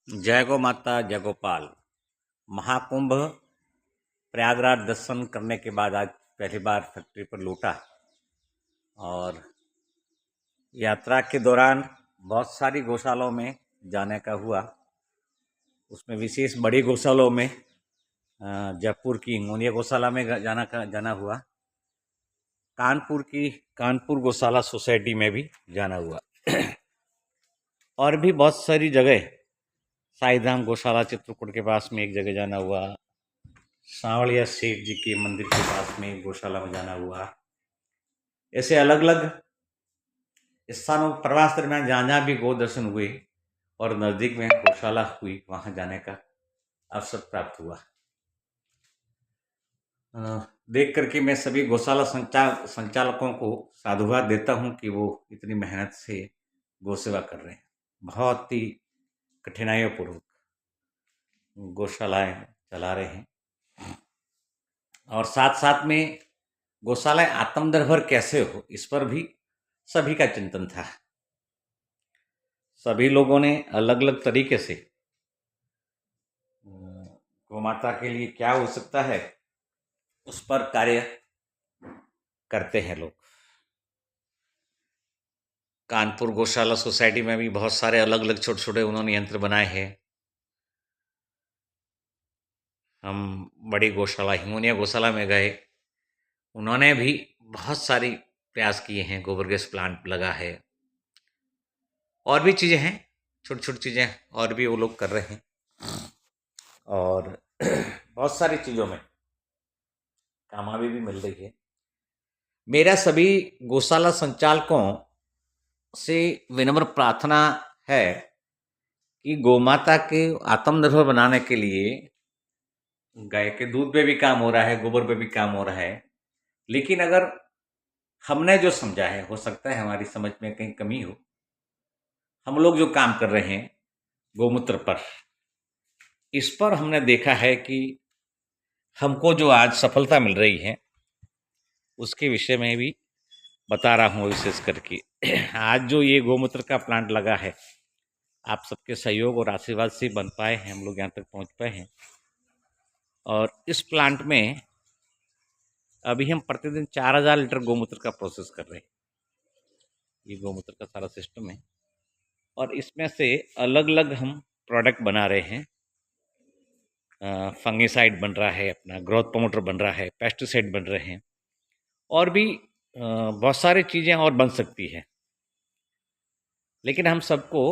जय गौ माता जय गोपाल। महाकुंभ प्रयागराज दर्शन करने के बाद आज पहली बार फैक्ट्री पर लौटा और यात्रा के दौरान बहुत सारी गौशालाओं में जाने का हुआ। उसमें विशेष बड़ी गौशालाओं में जयपुर की हिंगोनिया गौशाला में जाना हुआ। कानपुर गौशाला सोसाइटी में भी जाना हुआ और भी बहुत सारी जगह, साईधाम गौशाला चित्रकूट के पास में एक जगह जाना हुआ। सांवलिया सेठ जी के मंदिर के पास में गौशाला में जाना हुआ। ऐसे अलग अलग स्थानों प्रवास दरमियान जहाँ जहाँ भी गौ दर्शन हुए और नज़दीक में गौशाला हुई, वहाँ जाने का अवसर प्राप्त हुआ। देख करके मैं सभी गौशाला संचालकों को साधुवाद देता हूँ कि वो इतनी मेहनत से गौ सेवा कर रहे हैं। बहुत ही कठिनाइयों पूर्वक गौशालाएं चला रहे हैं और साथ साथ में गौशालाएं आत्मनिर्भर कैसे हो, इस पर भी सभी का चिंतन था। सभी लोगों ने अलग अलग तरीके से गौ माता के लिए क्या हो सकता है उस पर कार्य करते हैं लोग। कानपुर गौशाला सोसाइटी में भी बहुत सारे अलग अलग छोटे छोटे उन्होंने यंत्र बनाए हैं। हम बड़ी गौशाला हिंगोनिया गौशाला में गए, उन्होंने भी बहुत सारी प्रयास किए हैं। गोबर गैस प्लांट लगा है और भी चीज़ें हैं, छोटी छोटी चीज़ें और भी वो लोग कर रहे हैं और बहुत सारी चीज़ों में कामयाबी भी मिल रही है। मेरा सभी गौशाला संचालकों से विनम्र प्रार्थना है कि गौमाता के आत्मनिर्भर बनाने के लिए गाय के दूध पे भी काम हो रहा है, गोबर पे भी काम हो रहा है, लेकिन अगर हमने जो समझा है, हो सकता है हमारी समझ में कहीं कमी हो, हम लोग जो काम कर रहे हैं गौमूत्र पर, इस पर हमने देखा है कि हमको जो आज सफलता मिल रही है उसके विषय में भी बता रहा हूँ। विशेष करके आज जो ये गौमूत्र का प्लांट लगा है, आप सबके सहयोग और आशीर्वाद से बन पाए हैं, हम लोग यहाँ तक पहुँच पाए हैं। और इस प्लांट में अभी हम प्रतिदिन 4000 लीटर गौमूत्र का प्रोसेस कर रहे हैं। ये गौमूत्र का सारा सिस्टम है और इसमें से अलग अलग हम प्रोडक्ट बना रहे हैं। फंगिसाइड बन रहा है, अपना ग्रोथ प्रमोटर बन रहा है, पेस्टिसाइड बन रहे हैं और भी बहुत सारी चीज़ें और बन सकती है। लेकिन हम सबको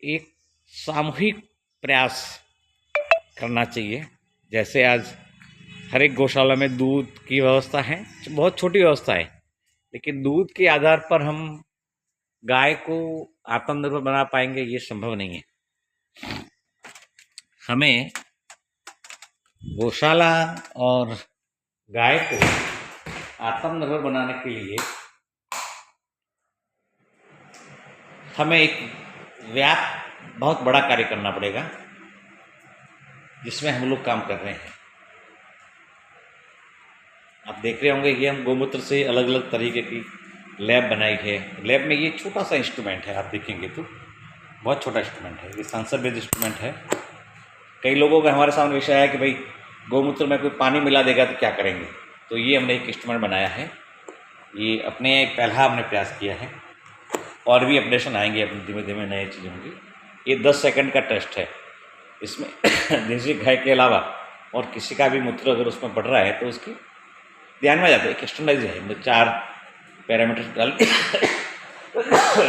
एक सामूहिक प्रयास करना चाहिए। जैसे आज हर एक गौशाला में दूध की व्यवस्था है, बहुत छोटी व्यवस्था है, लेकिन दूध के आधार पर हम गाय को आत्मनिर्भर बना पाएंगे ये संभव नहीं है। हमें गौशाला और गाय को आत्मनिर्भर बनाने के लिए हमें एक बहुत बड़ा कार्य करना पड़ेगा, जिसमें हम लोग काम कर रहे हैं। आप देख रहे होंगे कि हम गौमूत्र से अलग अलग तरीके की लैब बनाई है। लैब में ये छोटा सा इंस्ट्रूमेंट है, आप देखेंगे तो बहुत छोटा इंस्ट्रूमेंट है, ये सेंसर बेस्ड इंस्ट्रूमेंट है। कई लोगों का हमारे सामने विषय है कि भाई गौमूत्र में कोई पानी मिला देगा तो क्या करेंगे, तो ये हमने एक इंस्ट्रूमेंट बनाया है। ये अपने पहला हमने प्रयास किया है और भी अपडेशन आएंगे, अपने धीमे धीमे नए चीज़ें होंगी। ये 10 सेकंड का टेस्ट है। इसमें देसी गाय के अलावा और किसी का भी मूत्र अगर उसमें बढ़ रहा है तो उसकी ध्यान में आ जाता है। एक एक्सटर्नलाइज है, 4 पैरामीटर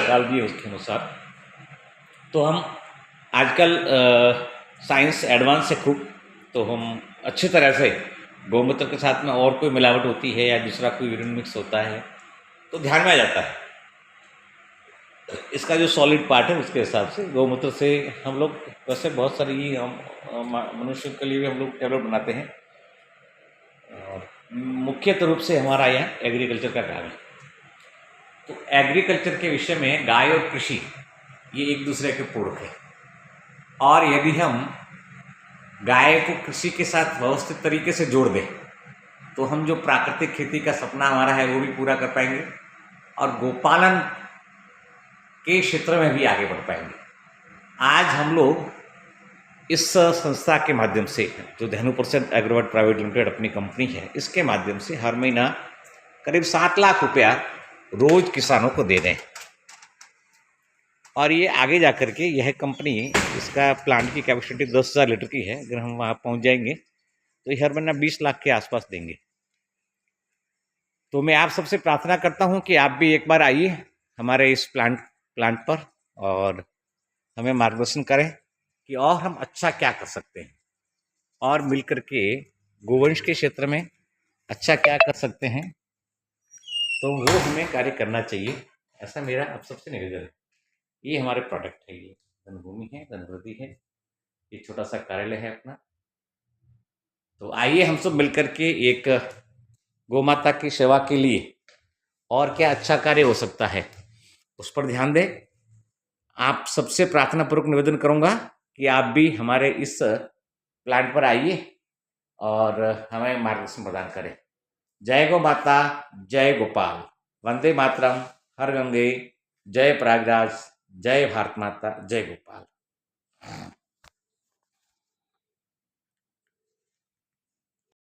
डाल दिए उसके अनुसार। तो हम आजकल साइंस एडवांस है खूब, तो हम अच्छी तरह से गौमूत्र के साथ में और कोई मिलावट होती है या दूसरा कोई यूरिन मिक्स होता है तो ध्यान में आ जाता है। इसका जो सॉलिड पार्ट है उसके हिसाब से गौमूत्र से हम लोग वैसे बहुत सारी हम मनुष्य के लिए भी हम लोग टैबलेट बनाते हैं और मुख्यतः रूप से हमारा यहाँ एग्रीकल्चर का काम है। तो एग्रीकल्चर के विषय में गाय और कृषि ये एक दूसरे के पूरक है और यदि हम गाय को कृषि के साथ व्यवस्थित तरीके से जोड़ दें तो हम जो प्राकृतिक खेती का सपना हमारा है वो भी पूरा कर पाएंगे और गोपालन के क्षेत्र में भी आगे बढ़ पाएंगे। आज हम लोग इस संस्था के माध्यम से, जो धेनु प्रसाद एग्रोवेट प्राइवेट लिमिटेड अपनी कंपनी है, इसके माध्यम से हर महीना करीब 7 लाख रुपया रोज किसानों को दे दें। और ये आगे जा कर के यह कंपनी, इसका प्लांट की कैपेसिटी 10,000 लीटर की है। अगर हम वहाँ पहुँच जाएंगे तो ये हर महीना 20 लाख के आसपास देंगे। तो मैं आप सबसे प्रार्थना करता हूँ कि आप भी एक बार आइए हमारे इस प्लांट पर और हमें मार्गदर्शन करें कि और हम अच्छा क्या कर सकते हैं, और मिलकर के गोवंश के क्षेत्र में अच्छा क्या कर सकते हैं, तो वो हमें कार्य करना चाहिए। ऐसा मेरा आप सबसे निवेदन है। ये हमारे प्रोडक्ट है, ये धनभूमि है, धनवृद्धि है, ये छोटा सा कार्यालय है अपना। तो आइए हम सब मिलकर के एक गौ माता की सेवा के लिए और क्या अच्छा कार्य हो सकता है उस पर ध्यान दें। आप सबसे प्रार्थना पूर्वक निवेदन करूंगा कि आप भी हमारे इस प्लांट पर आइए और हमें मार्गदर्शन प्रदान करें। जय गौ माता, जय गोपाल, वंदे मातरम, हर गंगे, जय प्रयागराज, जय भारत माता, जय गोपाल।